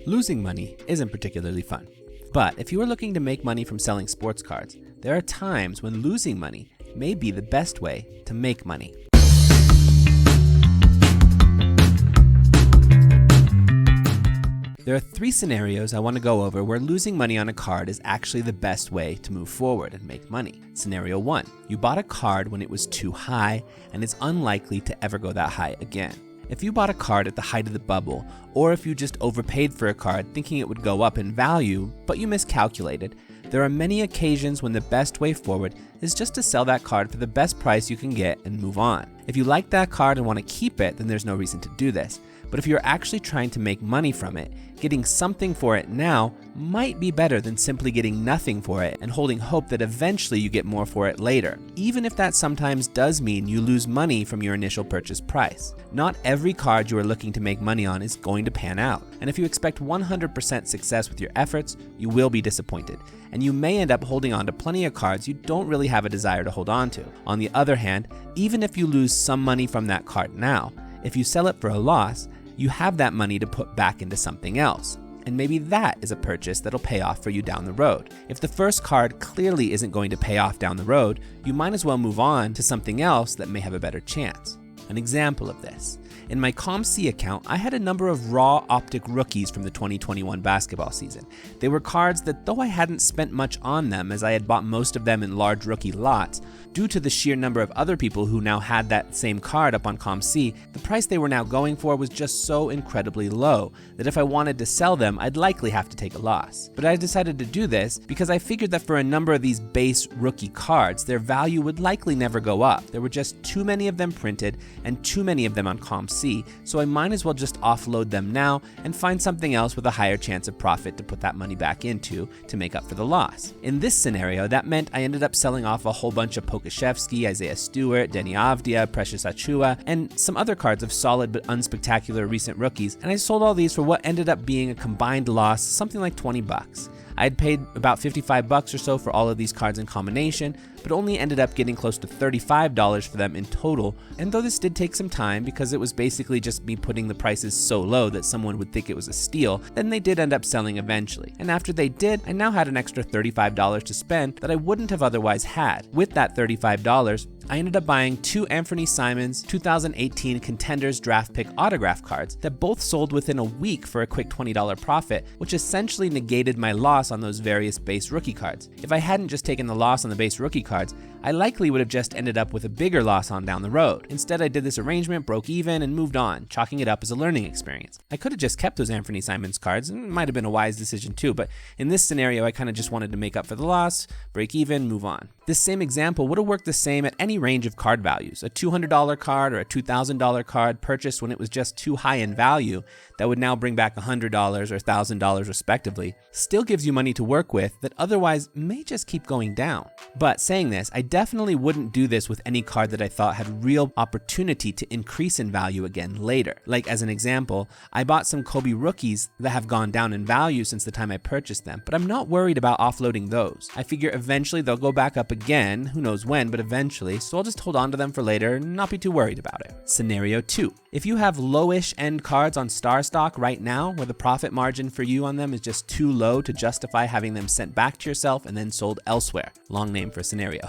Losing money isn't particularly fun. But if you are looking to make money from selling sports cards, there are times when losing money may be the best way to make money. There are 3 scenarios I want to go over where losing money on a card is actually the best way to move forward and make money. Scenario 1, you bought a card when it was too high and it's unlikely to ever go that high again. If you bought a card at the height of the bubble, or if you just overpaid for a card thinking it would go up in value, but you miscalculated, there are many occasions when the best way forward is just to sell that card for the best price you can get and move on. If you like that card and want to keep it, then there's no reason to do this. But if you're actually trying to make money from it, getting something for it now might be better than simply getting nothing for it and holding hope that eventually you get more for it later, even if that sometimes does mean you lose money from your initial purchase price. Not every card you are looking to make money on is going to pan out, and if you expect 100% success with your efforts, you will be disappointed, and you may end up holding on to plenty of cards you don't really have a desire to hold on to. On the other hand, even if you lose some money from that card now, if you sell it for a loss, you have that money to put back into something else. And maybe that is a purchase that'll pay off for you down the road. If the first card clearly isn't going to pay off down the road, you might as well move on to something else that may have a better chance. An example of this. In my COMC account, I had a number of raw optic rookies from the 2021 basketball season. They were cards that, though I hadn't spent much on them as I had bought most of them in large rookie lots, due to the sheer number of other people who now had that same card up on COMC, the price they were now going for was just so incredibly low that if I wanted to sell them, I'd likely have to take a loss. But I decided to do this because I figured that for a number of these base rookie cards, their value would likely never go up. There were just too many of them printed and too many of them on COMC, so I might as well just offload them now and find something else with a higher chance of profit to put that money back into to make up for the loss. In this scenario, that meant I ended up selling off a whole bunch of Pokashevsky, Isaiah Stewart, Denny Avdia, Precious Achiuwa, and some other cards of solid but unspectacular recent rookies, and I sold all these for what ended up being a combined loss, something like $20. I had paid about $55 or so for all of these cards in combination, but only ended up getting close to $35 for them in total. And though this did take some time because it was basically just me putting the prices so low that someone would think it was a steal, then they did end up selling eventually. And after they did, I now had an extra $35 to spend that I wouldn't have otherwise had. With that $35, I ended up buying 2 Anthony Simons 2018 Contenders Draft Pick autograph cards that both sold within a week for a quick $20 profit, which essentially negated my loss on those various base rookie cards. If I hadn't just taken the loss on the base rookie cards, I likely would have just ended up with a bigger loss on down the road. Instead, I did this arrangement, broke even, and moved on, chalking it up as a learning experience. I could have just kept those Anthony Simons cards, and it might have been a wise decision too, but in this scenario, I kind of just wanted to make up for the loss, break even, move on. This same example would have worked the same at any range of card values. A $200 card or a $2,000 card purchased when it was just too high in value that would now bring back $100 or $1,000 respectively still gives you money to work with that otherwise may just keep going down. But saying this, I definitely wouldn't do this with any card that I thought had real opportunity to increase in value again later. Like as an example, I bought some Kobe rookies that have gone down in value since the time I purchased them, but I'm not worried about offloading those. I figure eventually they'll go back up again, who knows when, but eventually, so I'll just hold on to them for later and not be too worried about it. Scenario 2. If you have lowish end cards on Star Stock right now, where the profit margin for you on them is just too low to justify having them sent back to yourself and then sold elsewhere. Long name for a scenario.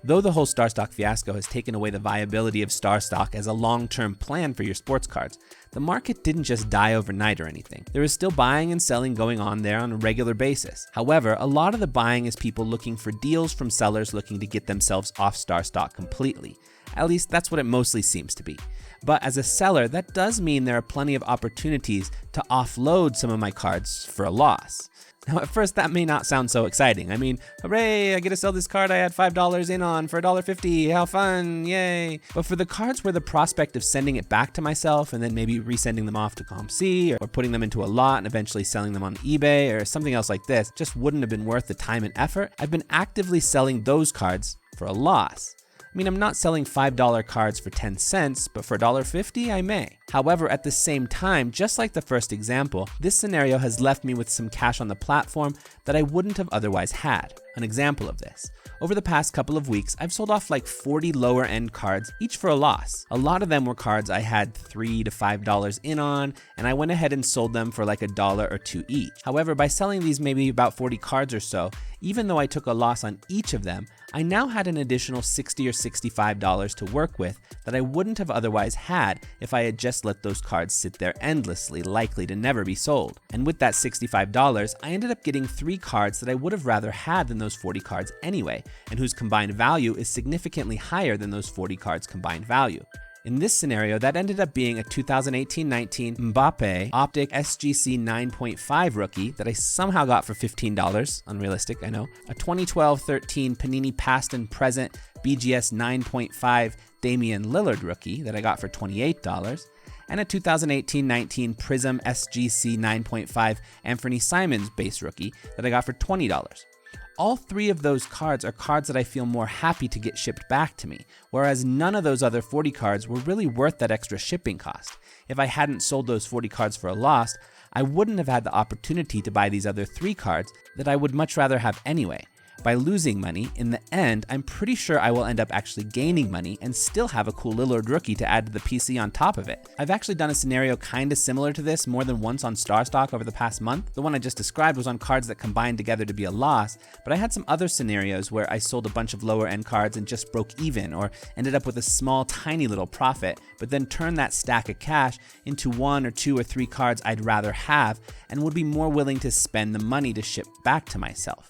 Though the whole Star Stock fiasco has taken away the viability of Star Stock as a long-term plan for your sports cards, the market didn't just die overnight or anything. There is still buying and selling going on there on a regular basis. However, a lot of the buying is people looking for deals from sellers looking to get themselves off Star Stock completely. At least that's what it mostly seems to be. But as a seller, that does mean there are plenty of opportunities to offload some of my cards for a loss. Now, at first, that may not sound so exciting. I mean, hooray, I get to sell this card I had $5 in on for $1.50, how fun, yay. But for the cards where the prospect of sending it back to myself and then maybe resending them off to COMC or putting them into a lot and eventually selling them on eBay or something else like this just wouldn't have been worth the time and effort, I've been actively selling those cards for a loss. I mean, I'm not selling $5 cards for 10 cents, but for $1.50, I may. However, at the same time, just like the first example, this scenario has left me with some cash on the platform that I wouldn't have otherwise had. An example of this. Over the past couple of weeks, I've sold off like 40 lower end cards, each for a loss. A lot of them were cards I had $3 to $5 in on, and I went ahead and sold them for like $1 or $2 each. However, by selling these maybe about 40 cards or so, even though I took a loss on each of them, I now had an additional $60 or $65 to work with that I wouldn't have otherwise had if I had just let those cards sit there endlessly, likely to never be sold. And with that $65, I ended up getting 3 cards that I would have rather had than those 40 cards anyway, and whose combined value is significantly higher than those 40 cards combined value. In this scenario, that ended up being a 2018-19 Mbappe Optic SGC 9.5 rookie that I somehow got for $15, unrealistic, I know, a 2012-13 Panini Past and Present BGS 9.5 Damian Lillard rookie that I got for $28, and a 2018-19 Prism SGC 9.5 Anthony Simons base rookie that I got for $20. All 3 of those cards are cards that I feel more happy to get shipped back to me, whereas none of those other 40 cards were really worth that extra shipping cost. If I hadn't sold those 40 cards for a loss, I wouldn't have had the opportunity to buy these other 3 cards that I would much rather have anyway. By losing money, in the end, I'm pretty sure I will end up actually gaining money and still have a cool Lillard rookie to add to the PC on top of it. I've actually done a scenario kinda similar to this more than once on StarStock over the past month. The one I just described was on cards that combined together to be a loss, but I had some other scenarios where I sold a bunch of lower end cards and just broke even or ended up with a small, tiny little profit, but then turned that stack of cash into 1 or 2 or 3 cards I'd rather have and would be more willing to spend the money to ship back to myself.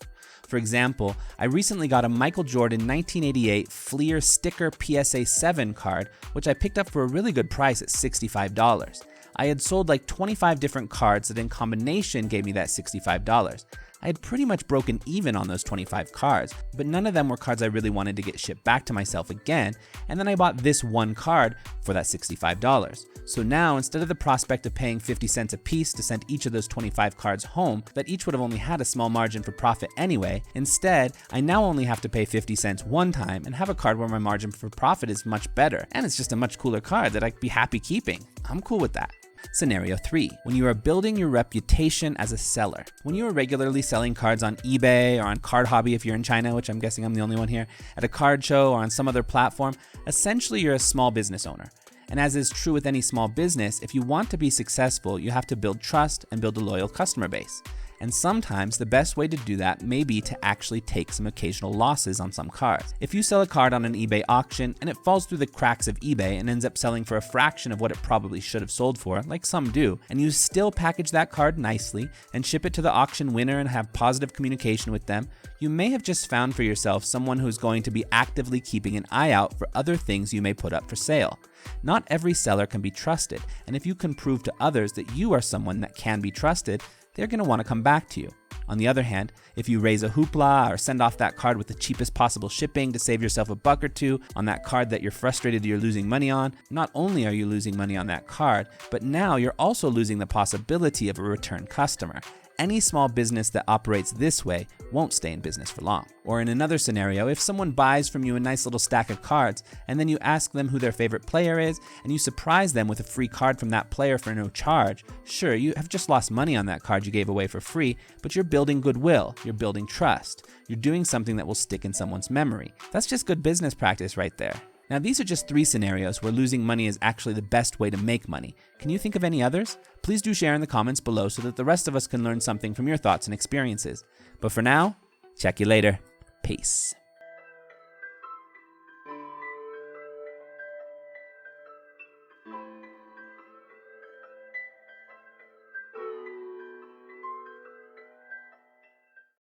For example, I recently got a Michael Jordan 1988 Fleer Sticker PSA 7 card, which I picked up for a really good price at $65. I had sold like 25 different cards that in combination gave me that $65. I had pretty much broken even on those 25 cards, but none of them were cards I really wanted to get shipped back to myself again, and then I bought this one card for that $65. So now, instead of the prospect of paying 50 cents a piece to send each of those 25 cards home, that each would have only had a small margin for profit anyway, instead, I now only have to pay 50 cents one time and have a card where my margin for profit is much better, and it's just a much cooler card that I'd be happy keeping. I'm cool with that. Scenario 3. When you are building your reputation as a seller. When you are regularly selling cards on eBay or on Card Hobby if you're in China, which I'm guessing I'm the only one here, at a card show or on some other platform, essentially you're a small business owner. And as is true with any small business, if you want to be successful, you have to build trust and build a loyal customer base. And sometimes the best way to do that may be to actually take some occasional losses on some cards. If you sell a card on an eBay auction and it falls through the cracks of eBay and ends up selling for a fraction of what it probably should have sold for, like some do, and you still package that card nicely and ship it to the auction winner and have positive communication with them, you may have just found for yourself someone who's going to be actively keeping an eye out for other things you may put up for sale. Not every seller can be trusted, and if you can prove to others that you are someone that can be trusted, they're going to want to come back to you. On the other hand, if you raise a hoopla or send off that card with the cheapest possible shipping to save yourself a buck or two on that card that you're frustrated you're losing money on, not only are you losing money on that card, but now you're also losing the possibility of a return customer. Any small business that operates this way won't stay in business for long. Or in another scenario, if someone buys from you a nice little stack of cards and then you ask them who their favorite player is and you surprise them with a free card from that player for no charge, sure, you have just lost money on that card you gave away for free, but you're building goodwill, you're building trust, you're doing something that will stick in someone's memory. That's just good business practice right there. Now, these are just 3 scenarios where losing money is actually the best way to make money. Can you think of any others? Please do share in the comments below so that the rest of us can learn something from your thoughts and experiences. But for now, check you later. Peace.